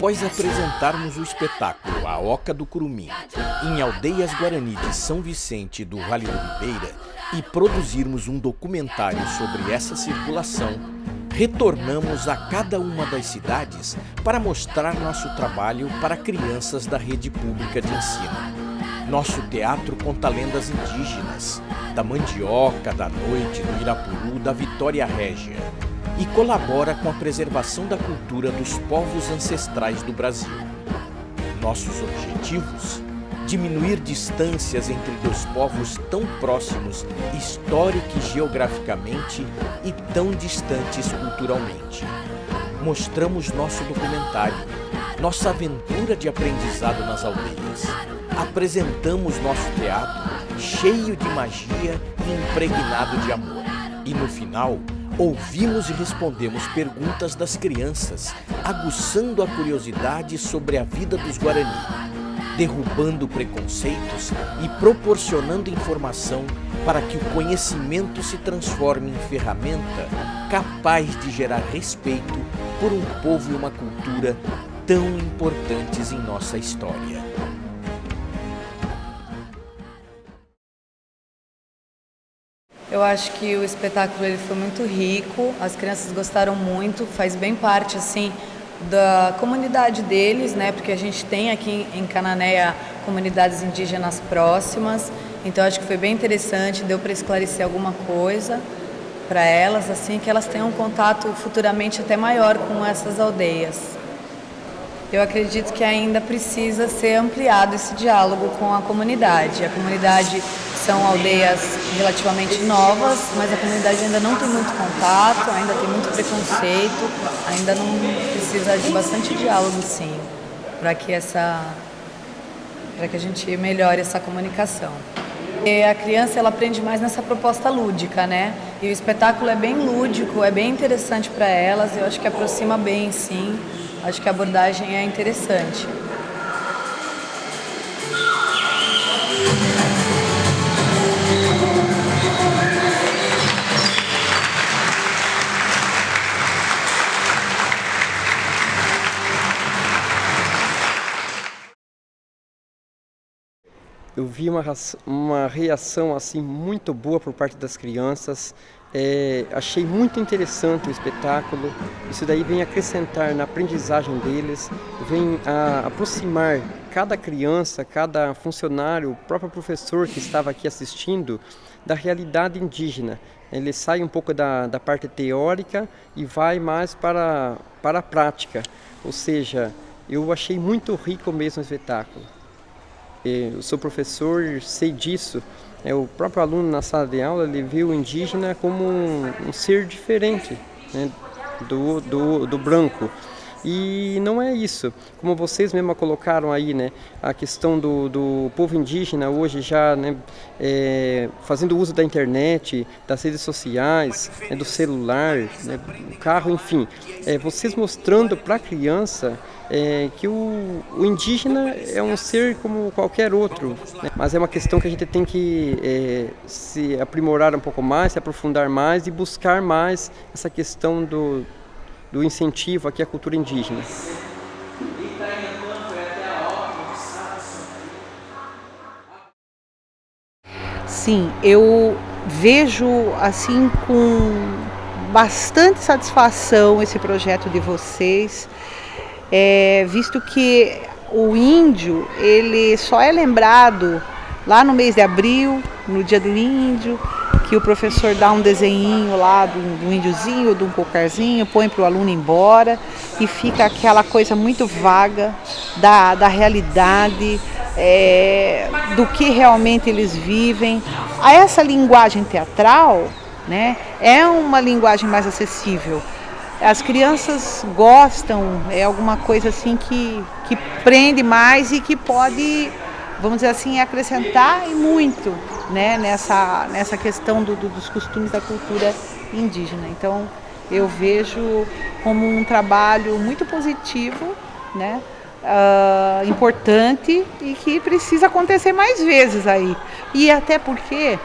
Após apresentarmos o espetáculo A Oca do Curumim em aldeias Guarani de São Vicente do Vale do Ribeira e produzirmos um documentário sobre essa circulação, retornamos a cada uma das cidades para mostrar nosso trabalho para crianças da rede pública de ensino. Nosso teatro conta lendas indígenas, da mandioca, da noite, do Irapuru, da Vitória Régia, e colabora com a preservação da cultura dos povos ancestrais do Brasil. Nossos objetivos? Diminuir distâncias entre dois povos tão próximos histórica e geograficamente e tão distantes culturalmente. Mostramos nosso documentário, nossa aventura de aprendizado nas aldeias. Apresentamos nosso teatro cheio de magia e impregnado de amor. E no final, ouvimos e respondemos perguntas das crianças, aguçando a curiosidade sobre a vida dos Guarani, derrubando preconceitos e proporcionando informação para que o conhecimento se transforme em ferramenta capaz de gerar respeito por um povo e uma cultura tão importantes em nossa história. Eu acho que o espetáculo ele foi muito rico, as crianças gostaram muito, faz bem parte assim da comunidade deles, né? Porque a gente tem aqui em Cananéia comunidades indígenas próximas, então acho que foi bem interessante, deu para esclarecer alguma coisa para elas, assim, que elas tenham um contato futuramente até maior com essas aldeias. Eu acredito que ainda precisa ser ampliado esse diálogo com a comunidade. A comunidade são aldeias relativamente novas, mas a comunidade ainda não tem muito contato, ainda tem muito preconceito, ainda não precisa de bastante diálogo, sim, para que a gente melhore essa comunicação. E a criança ela aprende mais nessa proposta lúdica, né? E o espetáculo é bem lúdico, é bem interessante para elas, eu acho que aproxima bem, sim. Acho que a abordagem é interessante. Eu vi uma reação assim muito boa por parte das crianças. Achei muito interessante o espetáculo. Isso daí vem acrescentar na aprendizagem deles, vem aproximar cada criança, cada funcionário, o próprio professor que estava aqui assistindo, da realidade indígena. Ele sai um pouco da parte teórica e vai mais para a prática. Ou seja, eu achei muito rico mesmo o espetáculo. Eu sou professor, sei disso. O próprio aluno na sala de aula ele viu o indígena como um ser diferente, né, do branco. E não é isso. Como vocês mesmo colocaram aí, né, a questão do povo indígena hoje já, né, fazendo uso da internet, das redes sociais, né, do celular, né, do carro, enfim. Vocês mostrando para a criança que o indígena é um ser como qualquer outro, né? Mas é uma questão que a gente tem que se aprimorar um pouco mais, se aprofundar mais e buscar mais essa questão do incentivo aqui à cultura indígena. Sim, eu vejo assim com bastante satisfação esse projeto de vocês. Visto que o índio ele só é lembrado lá no mês de abril, no dia do índio, que o professor dá um desenhinho lá do índiozinho, de um cocarzinho, põe para o aluno ir embora e fica aquela coisa muito vaga da realidade, do que realmente eles vivem. Essa linguagem teatral, né, é uma linguagem mais acessível. As crianças gostam, é alguma coisa assim que prende mais e que pode, vamos dizer assim, acrescentar e muito, né, nessa questão dos costumes da cultura indígena. Então, eu vejo como um trabalho muito positivo, né, importante e que precisa acontecer mais vezes aí. E até porque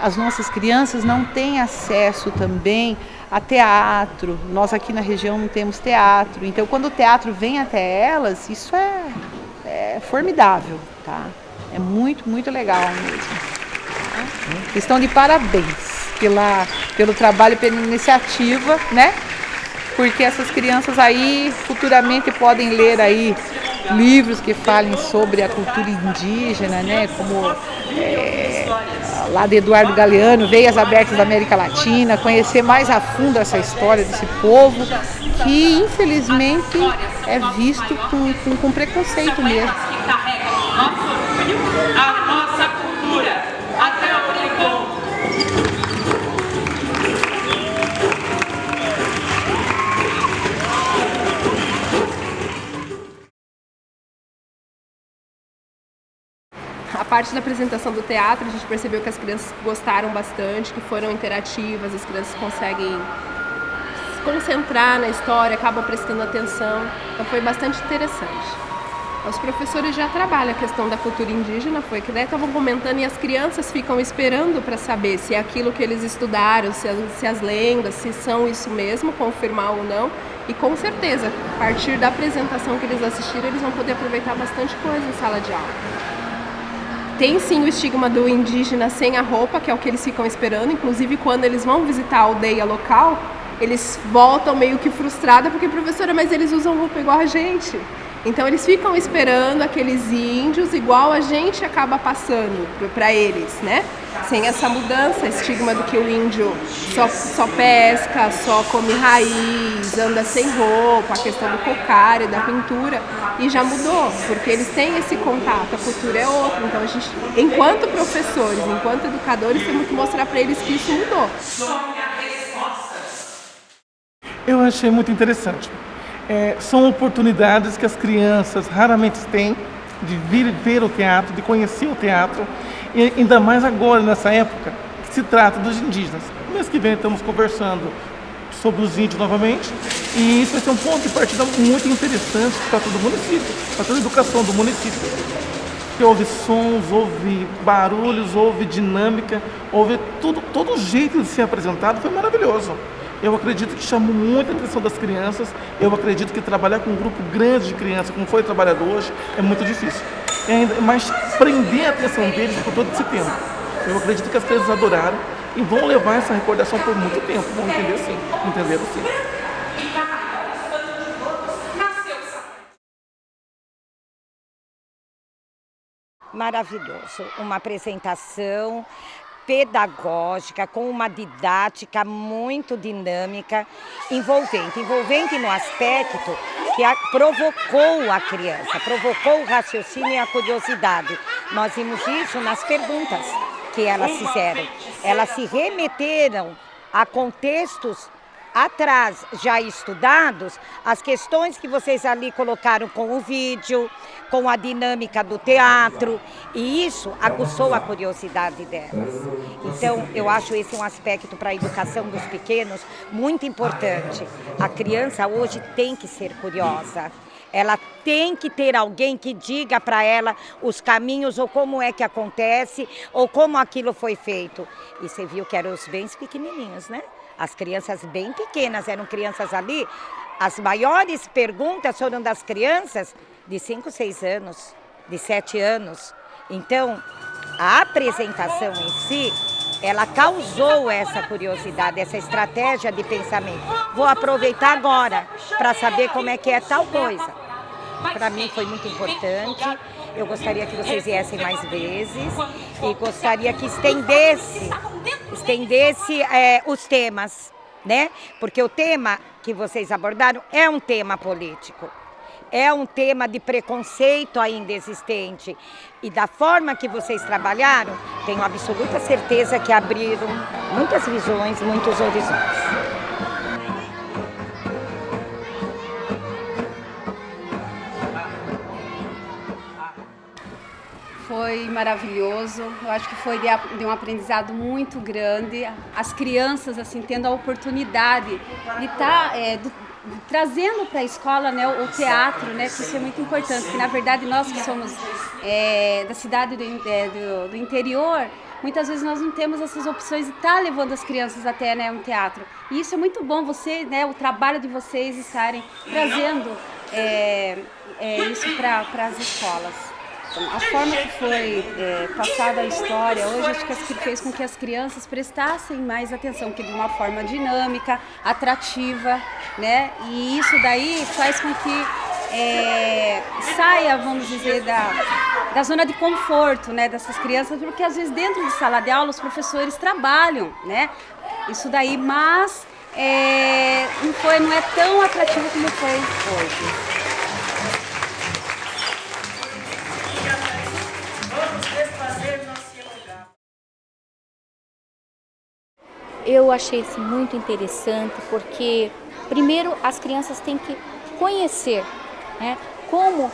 as nossas crianças não têm acesso também a teatro. Nós aqui na região não temos teatro, então quando o teatro vem até elas, isso é formidável, tá? É muito, muito legal mesmo. Estão de parabéns pelo trabalho, pela iniciativa, né? Porque essas crianças aí futuramente podem ler aí livros que falem sobre a cultura indígena, né? Como lá de Eduardo Galeano, Veias Abertas da América Latina, conhecer mais a fundo essa história desse povo que infelizmente é visto com preconceito mesmo. Que carregam o nosso orgulho, a nossa cultura, até aquele ponto. A parte da apresentação do teatro, a gente percebeu que as crianças gostaram bastante, que foram interativas, as crianças conseguem se concentrar na história, acabam prestando atenção, então foi bastante interessante. Os professores já trabalham a questão da cultura indígena, foi que estavam comentando, e as crianças ficam esperando para saber se é aquilo que eles estudaram, se as lendas, se são isso mesmo, confirmar ou não. E com certeza, a partir da apresentação que eles assistiram, eles vão poder aproveitar bastante coisa em sala de aula. Tem sim o estigma do indígena sem a roupa, que é o que eles ficam esperando. Inclusive, quando eles vão visitar a aldeia local, eles voltam meio que frustrados, porque, professora, mas eles usam roupa igual a gente. Então, eles ficam esperando aqueles índios, igual a gente acaba passando para eles, né? Sem essa mudança, estigma do que o índio só pesca, só come raiz, anda sem roupa, a questão do cocário, da pintura, e já mudou, porque eles têm esse contato, a cultura é outra. Então a gente, enquanto professores, enquanto educadores, temos que mostrar para eles que isso mudou. Eu achei muito interessante. São oportunidades que as crianças raramente têm de vir ver o teatro, de conhecer o teatro, e ainda mais agora, nessa época, que se trata dos indígenas. No mês que vem estamos conversando sobre os índios novamente, e isso vai ser um ponto de partida muito interessante para todo o município, para toda a educação do município. Houve sons, houve barulhos, houve dinâmica, houve tudo, todo o jeito de ser apresentado foi maravilhoso. Eu acredito que chamou muita atenção das crianças. Eu acredito que trabalhar com um grupo grande de crianças, como foi trabalhado hoje, é muito difícil. Mas prender a atenção deles por todo esse tempo. Eu acredito que as crianças adoraram e vão levar essa recordação por muito tempo. Vão entender sim. Entenderam sim. Maravilhoso. Uma apresentação pedagógica, com uma didática muito dinâmica, envolvente no aspecto que provocou a criança, provocou o raciocínio e a curiosidade. Nós vimos isso nas perguntas que elas fizeram. Elas se remeteram a contextos atrás, já estudados, as questões que vocês ali colocaram com o vídeo, com a dinâmica do teatro, e isso aguçou a curiosidade delas. Então, eu acho esse um aspecto para a educação dos pequenos muito importante. A criança hoje tem que ser curiosa. Ela tem que ter alguém que diga para ela os caminhos, ou como é que acontece, ou como aquilo foi feito. E você viu que eram os bem pequenininhos, né? As crianças bem pequenas, eram crianças ali. As maiores perguntas foram das crianças de 5, 6 anos, de 7 anos. Então, a apresentação em si, ela causou essa curiosidade, essa estratégia de pensamento. Vou aproveitar agora para saber como é que é tal coisa. Para mim foi muito importante. Eu gostaria que vocês viessem mais vezes e gostaria que estendesse os temas, né? Porque o tema que vocês abordaram é um tema político, é um tema de preconceito ainda existente. E da forma que vocês trabalharam, tenho absoluta certeza que abriram muitas visões, muitos horizontes. Foi maravilhoso, eu acho que foi de um aprendizado muito grande, as crianças assim tendo a oportunidade de estar trazendo para a escola, né, o teatro, né, que isso é muito importante, que na verdade nós que somos da cidade do interior, muitas vezes nós não temos essas opções de estar levando as crianças até, né, um teatro. E isso é muito bom, você, né, o trabalho de vocês estarem trazendo isso para as escolas. A forma que foi passada a história hoje, acho que fez com que as crianças prestassem mais atenção, que de uma forma dinâmica, atrativa, né? E isso daí faz com que saia, vamos dizer, da zona de conforto, né, dessas crianças, porque às vezes dentro de sala de aula os professores trabalham, né? Isso daí, mas não é tão atrativo como foi hoje. Eu achei isso muito interessante porque, primeiro, as crianças têm que conhecer, né, como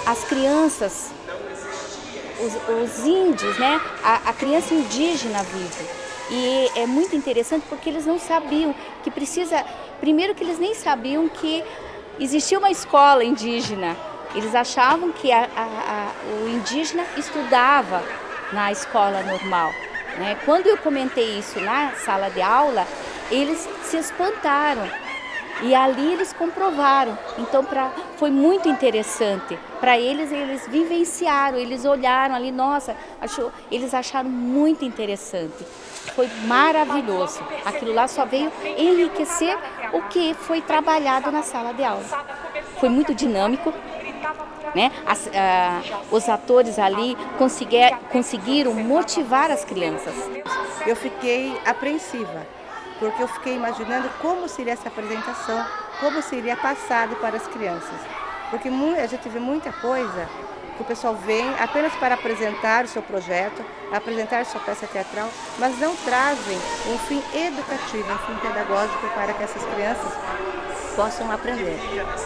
as crianças, os índios, né, a criança indígena vive. E é muito interessante porque eles não sabiam que primeiro que eles nem sabiam que existia uma escola indígena. Eles achavam que o indígena estudava na escola normal. Né? Quando eu comentei isso na sala de aula, eles se espantaram e ali eles comprovaram. Então foi muito interessante. Para eles vivenciaram, eles olharam ali, nossa, eles acharam muito interessante. Foi maravilhoso. Aquilo lá só veio enriquecer o que foi trabalhado na sala de aula. Foi muito dinâmico. Né? Os atores ali conseguiram motivar as crianças. Eu fiquei apreensiva, porque eu fiquei imaginando como seria essa apresentação, como seria passado para as crianças. Porque a gente vê muita coisa que o pessoal vem apenas para apresentar o seu projeto, apresentar sua peça teatral, mas não trazem um fim educativo, um fim pedagógico para que essas crianças possam aprender.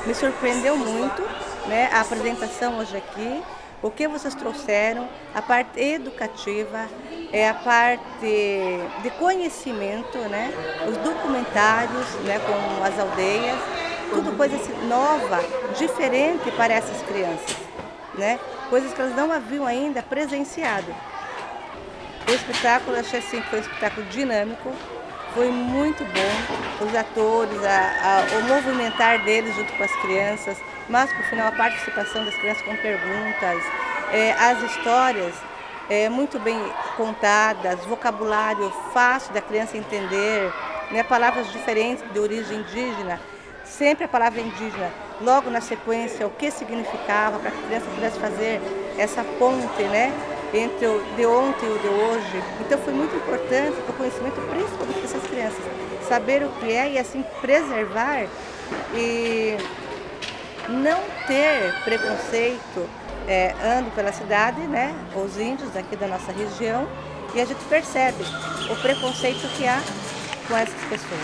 Me surpreendeu muito, né, a apresentação hoje aqui, o que vocês trouxeram, a parte educativa, a parte de conhecimento, né, os documentários, né, com as aldeias, tudo coisa nova, diferente para essas crianças, né, coisas que elas não haviam ainda presenciado. O espetáculo, achei assim, que foi um espetáculo dinâmico, foi muito bom, os atores, o movimentar deles junto com as crianças, mas por final a participação das crianças com perguntas, as histórias muito bem contadas, vocabulário fácil da criança entender, né, palavras diferentes de origem indígena, sempre a palavra indígena, logo na sequência o que significava para que a criança pudesse fazer essa ponte, né, entre o de ontem e o de hoje. Então foi muito importante para o conhecimento principalmente dessas crianças, saber o que é e assim preservar e não ter preconceito. Ando pela cidade, né, os índios daqui da nossa região, e a gente percebe o preconceito que há com essas pessoas.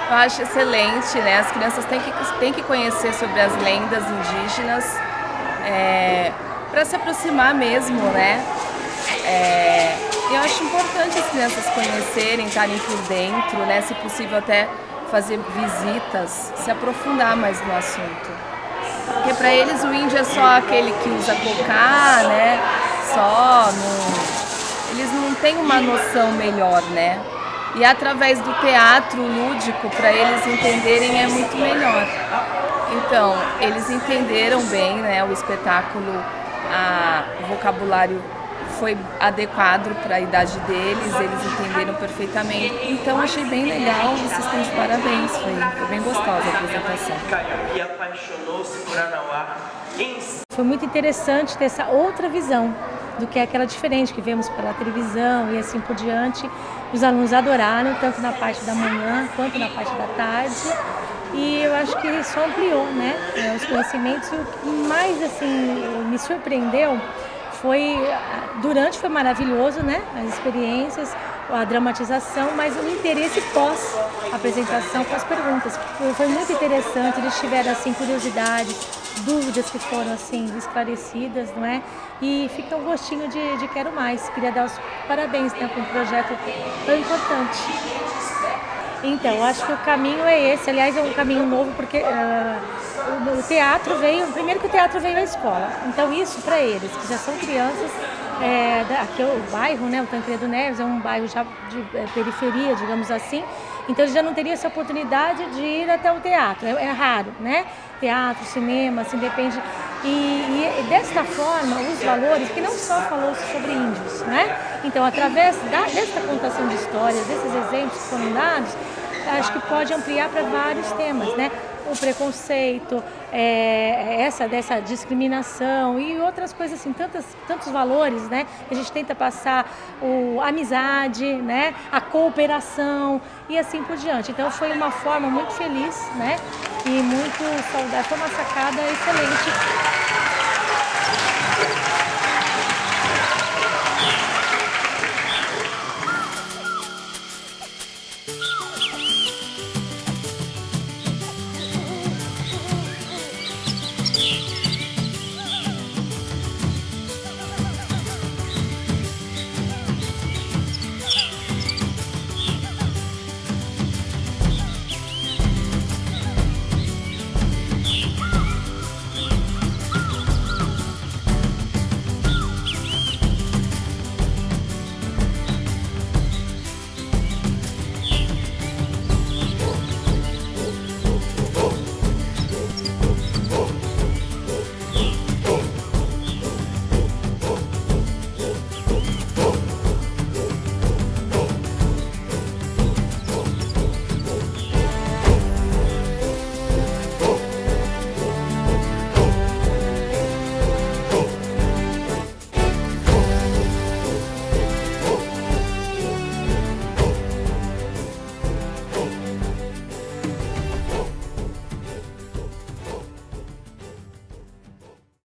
Eu acho excelente, né? As crianças têm que conhecer sobre as lendas indígenas para se aproximar mesmo, né? Eu acho importante as crianças conhecerem, estarem por dentro, né? Se possível até fazer visitas, se aprofundar mais no assunto. Porque para eles o índio é só aquele que usa cocá, né? Eles não têm uma noção melhor, né? E através do teatro lúdico, para eles entenderem é muito melhor. Então, eles entenderam bem, né, o espetáculo, o vocabulário foi adequado para a idade deles, eles entenderam perfeitamente. Então, achei bem legal, vocês estão de parabéns, foi bem gostosa a apresentação. Foi muito interessante ter essa outra visão do que aquela diferente que vemos pela televisão e assim por diante. Os alunos adoraram, tanto na parte da manhã quanto na parte da tarde. E eu acho que isso ampliou, né, os conhecimentos. E o que mais assim, me surpreendeu foi maravilhoso, né, as experiências, a dramatização, mas o interesse pós-apresentação, com as perguntas. Foi muito interessante, eles tiveram assim, curiosidades, dúvidas que foram assim, esclarecidas, não é? E fica um gostinho de quero mais. Queria dar os parabéns, né, por um projeto tão importante. Então, acho que o caminho é esse. Aliás, é um caminho novo, porque o teatro veio... Primeiro que o teatro veio à escola. Então, isso para eles, que já são crianças... aqui é o bairro, né, o Tancredo Neves, é um bairro já de periferia, digamos assim. Então, eles já não teriam essa oportunidade de ir até o teatro. É raro, né? Teatro, cinema, assim, depende... E desta forma, os valores, que não só falou sobre índios, né? Então, através desta contação de histórias, desses exemplos que foram dados, acho que pode ampliar para vários temas, né? O preconceito, dessa discriminação e outras coisas assim, tantos valores, né? A gente tenta passar a amizade, né? A cooperação e assim por diante. Então foi uma forma muito feliz, né? E muito saudável, foi uma sacada excelente.